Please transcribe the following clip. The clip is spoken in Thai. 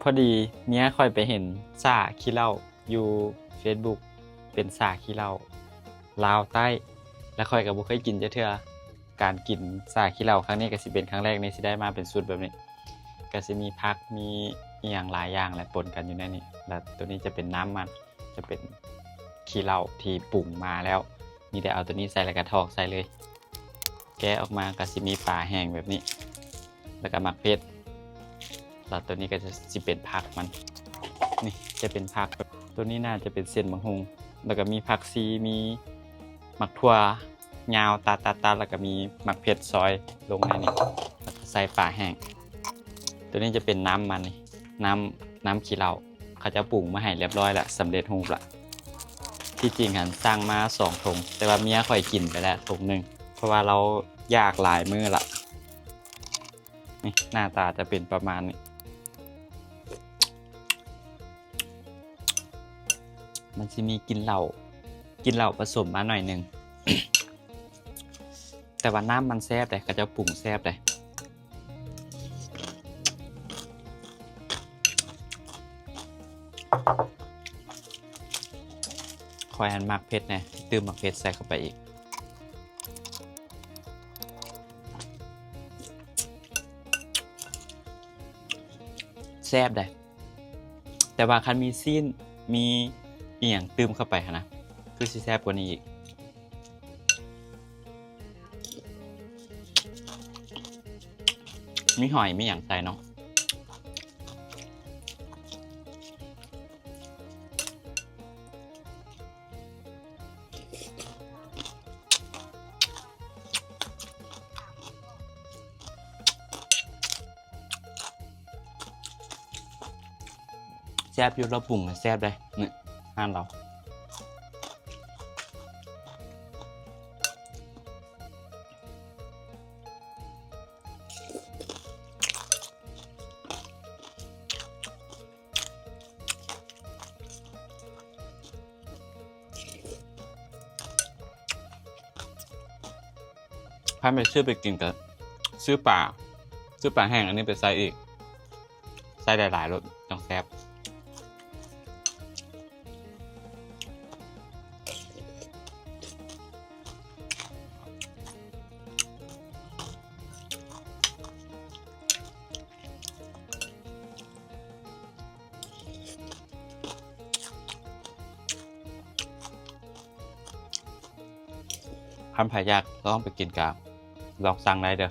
พอดีเมียค่อยไปเห็นซ่าขี้เหล้าอยู่ Facebook เป็นซ่าขี้เหล้าลาวใต้แล้วค่อยก็บ่เคยกินจักเทื่อการกินซ่าขี้เหล้าครั้งนี้ก็สิเป็นครั้งแรกในสิได้มาเป็นสูตรแบบนี้ก็สิมีผักมีอีหยังหลายอย่างแหละปนกันอยู่ในนี้แล้วตัวนี้จะเป็นน้ำมันจะเป็นขี้เหล้าที่ปรุงมาแล้วมีแต่เอาตัวนี้ใส่แล้วก็ทอกใส่เลยแกะออกมาก็สิมีปลาแห้งแบบนี้แล้วก็มักเพชรแล้วตัวนี้ก็จะสิเป็นผักมันนี่จะเป็นผักตัวนี้น่าจะเป็นเส้นมะฮุงแล้วก็มีผักซีมีมักถั่วยาวตาแล้วก็มีมักเพชรซอยลงในนี้แล้วก็ใส่ปลาแห้งตัวนี้จะเป็นน้ำมันนี่น้ำขี้เหล้าเขาจะปรุงมาให้เรียบร้อยแล้วสำเร็จรูปละที่จริงหันสร้างมา2 ถุงแต่ว่าเมียค่อยกินไปแล้วถุงหนึ่งเพราะว่าเรายากหลายมื้อละนี่หน้าตาจะเป็นประมาณนี้มันจะมีกินเหล้าผสมมาหน่อยหนึ่ง แต่ว่าน้ำมันแซ่บเลยก็จะปรุงแซ่บเลยคอยหันมักเผ็ดนะตื้มมักเผ็ดใส่เข้าไปอีกแซ่บเลยแต่ว่าคันมีซีนมีอีหยังตื้มเข้าไปนะคือสิแซ่บกว่านี้อีกมีหอยมีอย่างใส่เนาะแซ่บอยู่เราปรุงแซ่บเลยเนี่ยห้านเราพาไปซื้อไปกินกับซื้อปลาแห้งอันนี้ไปใส่อีกใส่หลายๆรสจังแซ่บพันผายากลองไปกินกับลองสั่งได้เด้อ